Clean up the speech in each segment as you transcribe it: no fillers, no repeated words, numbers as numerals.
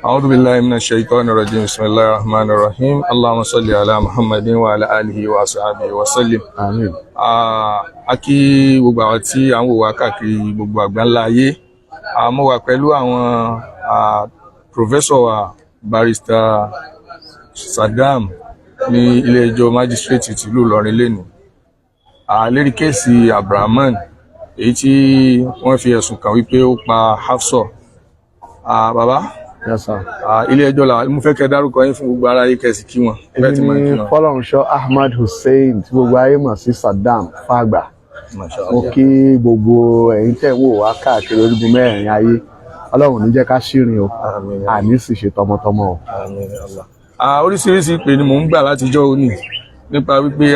أعوذ بالله من الشيطان الرجيم بسم الله الرحمن الرحيم اللهم صل على محمد وعلى آله وصحبه وسلم. Àmín. A kí gbogbo àwọn tí à ń wò wá káàkiri gbogbo àgbáńlá ayé. Mo wà pẹ̀lú àwọn professor wa barrister Saddam ní ilé ẹjọ́ magistrate tìlú Ìlọrin lẹ́nu. Lérí kéèsì Abdulrahman èyí tí wọ́n fi ẹ̀sùn kàn wípé ó pa Hafsa. Bàbá. Yes, sir. Ilé ẹjọ́ la mo fẹ́ kẹ́ dárúkọ yín fún gbogbo aráyé kẹ́sì kí wọn. Èmi ni Fọlọ́runṣọ́ Ahmad Hussein tí gbogbo ayé mọ̀ sí Saddam Fàgbà. Mo kí gbogbo ẹ̀yin tẹ́ ń wò wá káàkiri orígun mẹ́rin ayé. Ọlọ́run ní jẹ́ ká ṣìrìn o. Àní sì ṣe tọmọtọmọ o. Oríṣiríṣi ìpè ni mò ń gbà látijọ́ òní nípa wípé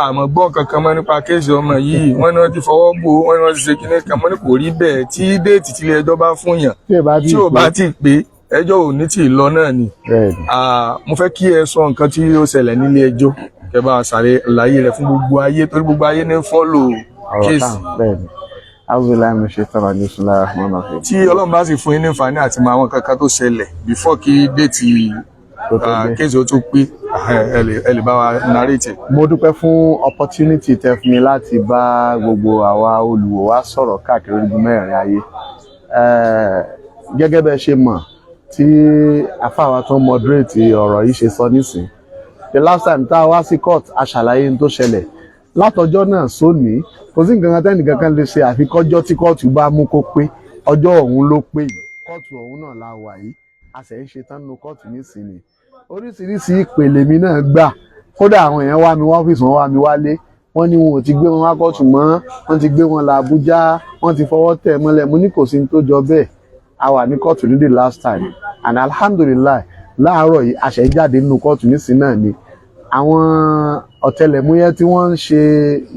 àmọ́ gbọ́ kankan mọ́ nípa kéèsì ọmọ yìí wọ́n ní wọ́n ti fọwọ́ bò wọ́n ní wọ́n ti ṣe kíní kan mọ́ ní kò rí bẹ́ẹ̀ tí déètì tí ilé ẹjọ́ bá fún yàn tí ò bá ti pé ẹjọ́ ò ní tì í lọ náà ni. Mo fẹ́ kí ẹ sọ nǹkan tí ó ṣẹlẹ̀ nílé ẹjọ́ kẹ́ bá ṣàlàyé àlàyé rẹ̀ fún gbogbo ayé torí gbogbo ayé ní fọ́lò kéèsì. Tí Ọlọ́run bá sì fún yín ní àǹfààní àti mọ àwọn kankan tó ṣẹlẹ̀ before kí déètì kéèsì ó tó pé ẹ lè bá wa narrate. Mo dúpẹ́ fún opportunity tẹ́ fún mi láti bá gbogbo àwa olùwò wa sọ̀rọ̀ káàkiri orígun mẹ́rin ayé. Gẹ́gẹ́ bẹ́ẹ̀ ṣe mọ̀ tí afáwa tó moderate ọ̀rọ̀ yìí ṣe sọ nísìn. The last time tá a wá sí court a ṣàlàyé ní tó ṣẹlẹ̀ látọjọ́ náà sóní kò sí nǹkan kan tẹ́nìkan kan lè ṣe àfikọ́jọ́ tí kóòtù bá mú kó pé ọjọ́ ọ̀hún ló pé yìí kóòtù ọ̀hún náà la wà yìí a sì ń ṣe tán nínú kóòtù nísìnyí. Oríṣiríṣi ìpele mi náà gbà kódà àwọn èèyàn wá mi wá ọ́fíìsì wọn wá mi wálé wọ́n ní wọn ò ti gbé wọn wá kóòtù mọ́ wọ́n ti gbé wọn lọ Àbújá wọ́n ti fọwọ́ tẹ̀ mọ́lẹ̀ mo ní kò sí ní tó jọ bẹ́ẹ̀ a wà ní kóòtù ní the last time and alhamdulillah láàárọ̀ yìí àṣẹ jáde nínú kóòtù nísìnyí náà ni àwọn ọ̀tẹlẹ̀múyẹ́ tí wọ́n ń ṣe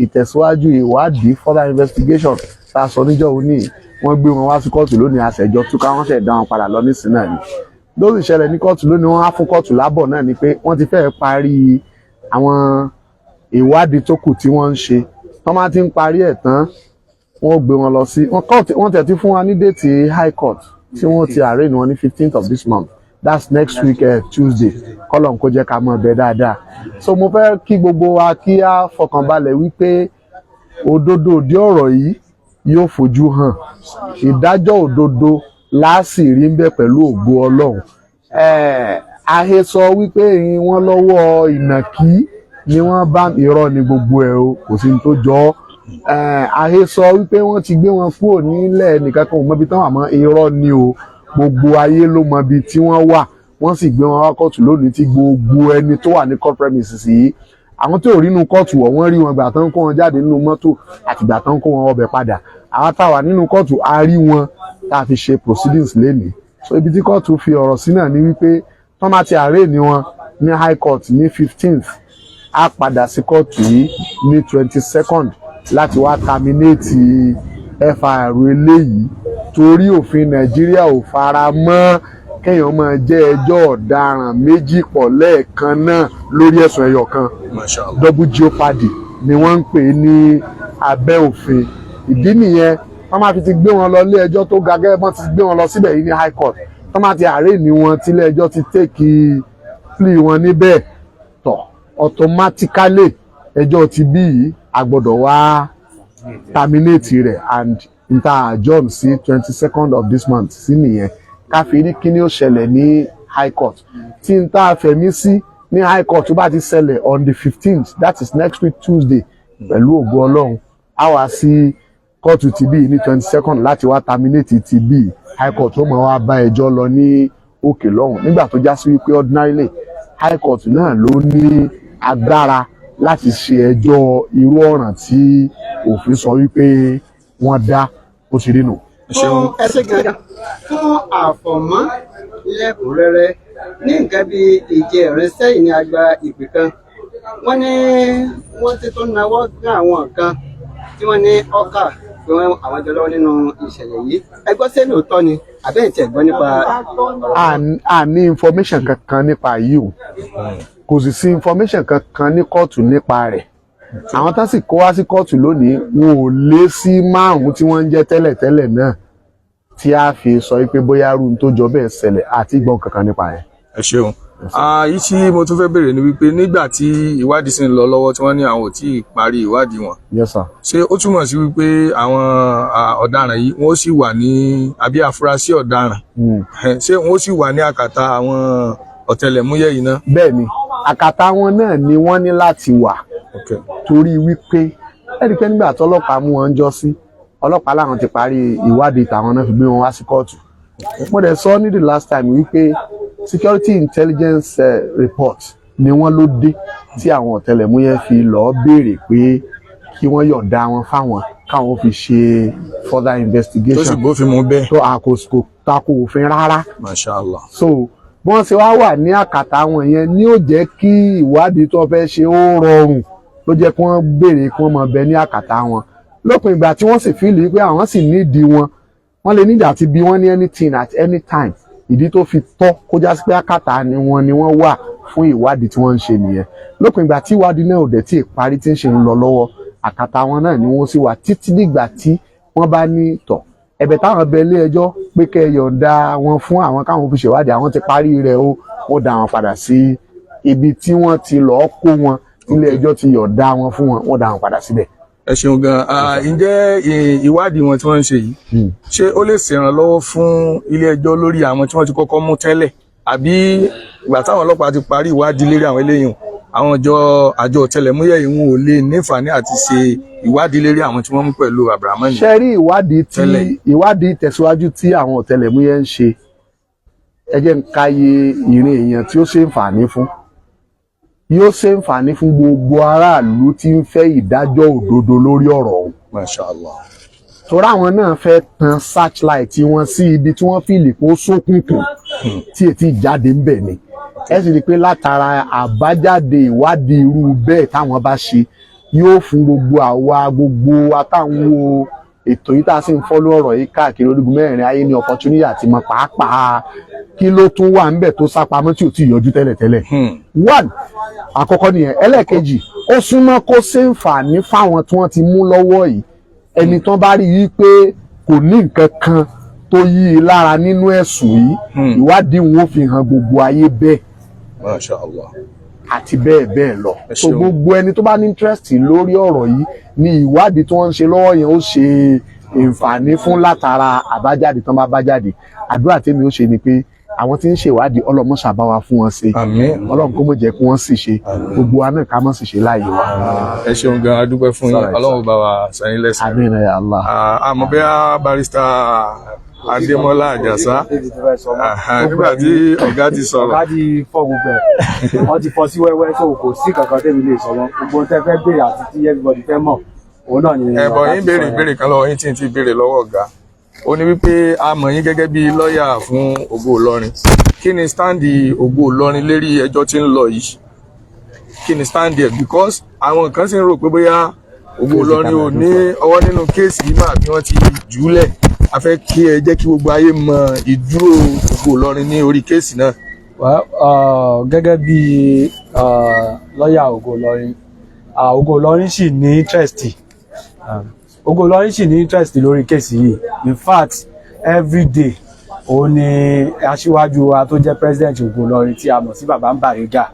ìtẹ̀síwájú ìwádìí further investigation tá a sọ níjọ́ òní wọ́n gbé wọn wá sí kóòtù lónìí àṣẹjọ túká wọ́n ṣẹ̀ dá wọn padà lọ nísìnyí náà ni lórí ìṣẹ̀lẹ̀ ní kóòtù lónìí wọ́n á fún kóòtù lábọ̀ náà ni pé wọ́n ti fẹ́ẹ̀ parí àwọn ìwádìí tó kù tí wọ́n ń ṣe wọ́n máa ti ń parí ẹ̀ tán wọ́n gbé wọn lọ sí wọ́n tẹ̀ ti fún wa ní déètì high court tí wọ́n ti arraign wọn ní 15th of this month that's next week Tuesday kọ́lọ̀n kó jẹ́ ká mọ̀ bẹ́ẹ̀ dáadáa so mo fẹ́ kí gbogbo wa kí á fọkànbalẹ̀ wípé òdodo òdi ọ̀rọ̀ yìí yóò fojú hàn ìdájọ́ òdodo láàsì rí ń bẹ pẹ̀lú ògo Ọlọ́run àhesọ wípé wọ́n lọ́wọ́ ìnàkí ni wọ́n bá irọ́ ni gbogbo ẹ̀ o kò sí ní tó jọ àhesọ wípé wọ́n ti gbé wọn kúrò nílẹ̀ nìkan kan ò mọbi tán wà mọ́ irọ́ ni o gbogbo ayé ló mọbi tí wọ́n wà wọ́n sì gbé wọn wá kóòtù lónìí tí gbogbo ẹni tó wà ní court premises yìí àwọn tó rí inú kóòtù wọ́n rí wọn gbà tán kó wọn jáde nínú mọ́tò àti gbà tán kó wọn ọbẹ̀ padà àwọn táwa nínú kóòtù a rí wọn tá a fi ṣe proceedings lénìí so ibi tí kóòtù fi ọ̀rọ̀ sí náà ni wípé tán bá ti arraign ni wọn ní high court ní 15th á padà sí kóòtù yìí ní 22nd láti wá terminate FIR eléyìí torí òfin Nàìjíríà ò fara mọ́ kéèyàn máa jẹ́ ẹjọ́ ọ̀daràn méjì pọ̀ lẹ́ẹ̀kan náà lórí ẹ̀sùn ẹyọ kan double jeopardy ni wọ́n ń pè ní abẹ́ òfin ìdí nìyẹn wọ́n máa fi ti gbé wọn lọ ilé ẹjọ́ tó ga gẹ́gẹ́ bọ́n ti gbé wọn lọ síbẹ̀ yìí ní high court wọ́n máa ti arraign ní wọn tí ilé ẹjọ́ ti take plea wọn níbẹ̀ tọ̀ automatically ẹjọ́ ti bí yìí a gbọ́dọ̀ wá terminate rẹ̀ and nta adjourn sí 22nd of this month sí nìyẹn ká fi rí kíní ó ṣẹlẹ̀ ní high court tí nta fẹ̀mí sí ní high court tó bá ti ṣẹlẹ̀ on the 15th that is next week Tuesday pẹ̀lú ògo Ọlọ́run á wá sí kóòtù ti bí ní 22nd láti wá terminate ti bí high court ó máa wá bá ẹjọ́ lọ ní òkè lọ́hùn nígbà tó já sí wípé ordinarily high court náà ló ní agbára láti ṣe ẹjọ́ irú ọ̀ràn tí òfin sọ wípé wọ́n dá ó ti rí nù. Ẹ ṣé gangan fún àfọ̀mọ́ lẹ́kùnrẹ́rẹ́ ní nǹkan bí ìjẹrin sẹ́yìn ní agba ìpè kan wọ́n ní wọ́n ti tún nawọ́ gán àwọn kan tí wọ́n ní ọkà pé àwọn jọ lọ́wọ́ nínú ìṣẹ̀lẹ̀ yìí ẹgbọ́n sẹ́ni òótọ́ ni àbẹ́yìn tí ẹ̀gbọ́n nípa. a ní information kankan nípa yìí o kò sì sí information kankan ní kóòtù nípa rẹ̀ àwọn tá sì kó wá sí kóòtù lónìí wọn ò lé sí 5 tí wọ́n ń jẹ́ tẹ́lẹ̀tẹ́lẹ̀ náà tí a fi sọ pé bóyá rú tó jọ bẹ́ẹ̀ ṣẹlẹ̀ àti gbọ́n kankan nípa ẹ̀. ẹ ṣeun. Èyí tí mo tún fẹ́ béèrè ni wípé nígbà tí ìwádìí sì ń lọ lọ́wọ́ tí wọ́n ní àwọn ò tí ì parí ìwádìí wọn. Yes sir. ṣé ó túmọ̀ sí wípé àwọn ọ̀daràn yìí wọ́n sì wà ní àbí afurasí ọ̀daràn ṣé wọ́n sì wà ní àkàtà àwọn ọ̀tẹlẹ̀múyẹ́ yìí náà? Bẹ́ẹ̀ ni àkàtà wọn náà ni wọ́n ní láti wà torí wípé ẹ̀ríkẹ́ nígbà tí ọlọ́pàá mú wọn jọ sí ọlọ́pàá láwọn ti parí ìwádìí tàwọn náà fi gbé wọn wá sí kóòtù. Mo dẹ̀ sọ ní the last time wípé security intelligence report ni wọ́n ló dé tí àwọn ọ̀tẹlẹ̀múyẹ́ fi lọ́ọ́ béèrè pé kí wọ́n yọ̀ǹda wọn fáwọn káwọn fi ṣe further investigation. tó sì bófin mu bẹ́ẹ̀. tó àkóso tako òfin rárá. Mashallah. So wọ́n ṣe wá wà ní àkàtà wọn yẹn ni ó jẹ́ kí ìwádìí tó fẹ́ ṣe ó rọrùn ló jẹ́ kí wọ́n béèrè kí wọ́n máa bẹ ní àkàtà wọn lópin ìgbà tí wọ́n sì fíìlì pé àwọn sì nídìí wọn wọ́n lè nídìí àti bí wọ́n ní anything at any time ìdí tó fi tọ́ kó já sí pé àkàtà ni wọ́n wà fún ìwádìí tí wọ́n ń ṣe nìyẹn lópin ìgbà tí ìwádìí náà ò dẹ̀ tí ì parí tí ń ṣe ń lọ lọ́wọ́ àkàtà wọn náà ni wọ́n sì wà títí dìgbà tí wọ́n bá ní tọ̀ ẹ̀bẹ̀ táwọn bẹ ilé ẹjọ́ pé kẹ́ yọ̀ǹda wọn fún àwọn káwọn fi ṣèwádìí àwọn ti parí rẹ̀ ó wọ́n dá wọn padà sí ibi tí wọ́n ti lọ́ọ́ kó wọn ilé ẹjọ́ ti yọ̀ǹda wọn fún wọn wọ́n dá wọn padà síbẹ̀. Ẹ ṣeun gan. Ǹjẹ́ ìwádìí wọn tí wọ́n ń ṣe yìí ṣé ó lè ṣèrànlọ́wọ́ fún ilé ẹjọ́ lórí àwọn tí wọ́n ti kọ́kọ́ mú tẹ́lẹ̀ àbí ìgbà táwọn ọlọ́pàá ti parí ìwádìí lérí àwọn eléyìí àwọn àjọ ọ̀tẹlẹ̀múyẹ́ yìí wọn ò lè nífàní àti ṣe ìwádìí lérí àwọn tí wọ́n mú pẹ̀lú Abdulrahman? ṣe rí ìwádìí tẹ̀síwájú tí àwọn ọ̀tẹlẹ̀múyẹ́ ń ṣe ẹ jẹ́ n káyé ìrìn èèyàn tí ó ṣe ń fàní fún yóò ṣe ń fàní fún gbogbo aráàlú tí ń fẹ́ ìdájọ́ òdodo lórí ọ̀rọ̀ ọ̀hún. Mashallah. torí àwọn náà fẹ́ tan searchlight wọn sí ibi tí wọ́n fìlì kó ṣókùnkùn tí ètí jáde ń bẹ̀ ni ẹ sì rí i pé látara àbájáde ìwádìí irú bẹ́ẹ̀ táwọn bá ṣe yóò fún gbogbo àtàwọn wo ètò yìí tá a sì ń fọ́lú ọ̀rọ̀ yìí káàkiri orígun mẹ́rin ayé ní opportunity àti mọ̀ pàápàá kí ló tún wà ńbẹ̀ tó sápamọ́ tí ò tí ì yọjú tẹ́lẹ̀tẹ́lẹ̀. One àkọ́kọ́ nìyẹn ẹlẹ́ẹ̀kejì ó súnmọ́ kó ṣe ń fàní fáwọn tí wọ́n ti mú lọ́wọ́ yìí ẹni tán bá rí i pé kò ní nǹkan kan tó yí i lára nínú ẹ̀sùn yìí ìwádìí wọn ò fi hàn gbogbo ayé bẹ́ẹ̀. Mashallah. Àti bẹ́ẹ̀ bẹ́ẹ̀ lọ. So gbogbo ẹni tó bá ní interest lórí ọ̀rọ̀ yìí ni ìwádìí tí wọ́n ń ṣe lọ́wọ́ yẹn ó ṣe ìǹfààní fún látara àbájáde tán bá bá jáde. Àdúrà tèmi ó ṣe ni pé àwọn tí ń ṣe ìwádìí ọlọ́mọ ṣàbá wa fún wọn ṣe. Àmín. Ọlọ́run kó mọ̀ jẹ́ kí wọ́n sì ṣe. Gbogbo wa náà ká mọ̀ sì ṣe láàyè wa. Ẹ ṣeun gan, a dúpẹ́ fún yín. Ọlọ́run bá wa san yín lẹ́san. Àmín ya Allah. Àmọ́ bẹ́ẹ̀ barista Adémọ́lá Àjàsá nígbà tí ọ̀gá ti sọ̀rọ̀. Ọ̀gá ti fọ́ gbogbo ẹ̀ wọ́n ti fọ́ sí wẹ́wẹ́ tó kò sí kankan tẹ́mi lè sọ wọn gbogbo tẹ́ fẹ́ béèrè àti tí everybody fẹ́ mọ̀ òun náà ni. Ẹ̀bọ̀ yín béèrè ìbéèrè kan lọ́wọ́ yín tí n ti béèrè lọ́wọ́ ọ̀gá ó ní wípé a mọ̀ yín gẹ́gẹ́ bí lọ́ọ̀yà fún Ògo Ìlọrin kí ni stáǹdì Ògo Ìlọrin lérí ẹjọ́ tí ń lọ yìí kí ni stáǹdì ẹ̀ because àwọn kan sì ń rò pé bóyá Ògo Ìlọrin ò ní ọwọ́ nínú kéèsì yìí mà bí wọ́n ti jùúlẹ̀ a fẹ́ kí ẹ jẹ́ kí gbogbo ayé mọ ìdúró Ògo Ìlọrin ní orí kéèsì náà. Gẹ́gẹ́ bí lọ́ọ̀yà Ògo Ìlọrin Ògo Ìlọrin sì ní interest Ògo Ìlọrin sì ní interest lórí kéèsì yìí in fact every day òun ni aṣíwájú wa tó jẹ́ president Ògo Ìlọrin tí a mọ̀ sí bàbá Bariga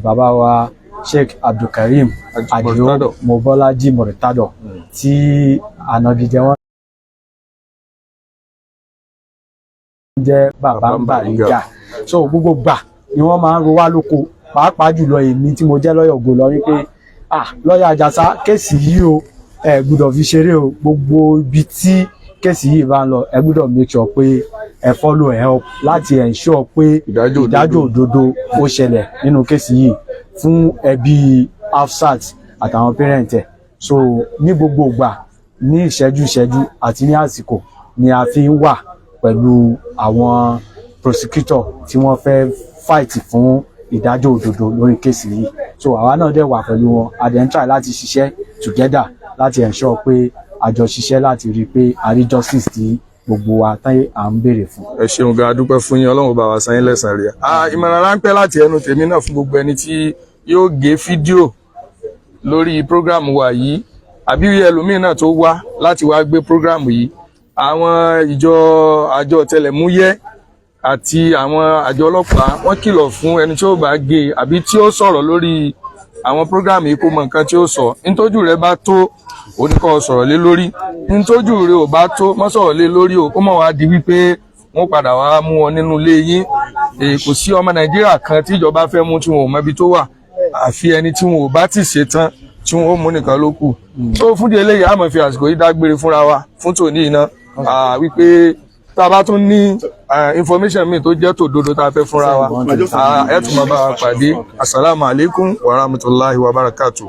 bàbá wa Sheikh Abdulkareem Adio Mobolaji Murtado tí ànagijẹ wọn jẹ́ bàbá Bariga so gbogbo gbà ni wọ́n máa ń ro wá lóko pàápàá jùlọ èmi tí mo jẹ́ lọ́yà Ògo Ìlọrin pé lọ́yà Àjàsá kéèsì yìí o ẹ gbọ́dọ̀ fi ṣeré o gbogbo ibi tí kéèsì yìí bá ń lọ ẹ gbọ́dọ̀ make sure pé ẹ follow help láti ensure pé ìdájọ́ òdodo ó ṣẹlẹ̀ nínú kéèsì yìí fún ẹbí Hafsat àtàwọn parent ẹ̀ so ní gbogbo ìgbà ní ìṣẹ́jú àti ní àsìkò ni a fi ń wà pẹ̀lú àwọn prosecutor tí wọ́n fẹ́ fight fún ìdájọ́ òdodo lórí kéèsì yìí so àwa náà dẹ̀ wà pẹ̀lú wọn a dẹ̀ ń try láti ṣiṣẹ́ together láti ensure pé àjọ ṣiṣẹ́ láti rí i pé a rí justice tí gbogbo wa tán à ń béèrè fún. Ẹ ṣeun gan, a dúpẹ́ fún yín, Ọlọ́run bá wa san yín lẹ́san rẹ̀. Ìmọ̀ràn ráńpẹ́ láti ẹnu tèmi náà fún gbogbo ẹni tí yóò gé fídíò lórí program wa yìí àbí ẹlòmíín náà tó wá láti wá gbé program yìí àwọn àjọ ọ̀tẹlẹ̀múyẹ́ àti àwọn àjọ ọlọ́pàá wọ́n kìlọ̀ fún ẹni tí ó bá gé àbí tí ó sọ̀rọ̀ lórí àwọn prógráàmù yìí kó mọ nǹkan tí ó sọ. Ntójú rẹ bá tó oníkọ́ sọ̀rọ̀ lé lórí, ntójú rẹ ò bá tó mọ́ sọ̀rọ̀ lé lórí o, kó mọ̀ wá di wípé wọ́n padà wá mú ọ nínú ilé yín. Kò sí ọmọ Nàìjíríà kan tí ìjọba fẹ́ mú tí wọn ò mọ ibi tó wà, àfi ẹni tí wọn ò bá ti ṣe tán tí wọn ó mú nìkan ló kù. tó fún di eléyìí a máa fi àsìkò yìí dágbére fúnra wa fún tòní iná wípé tá a bá tún ní information míì tó jẹ́ tòdodo tá a fẹ́ fúnra wa ẹ tún máa bá wa pàdé. Assalamu alaikum wa rahmatullahi wa barakatuh.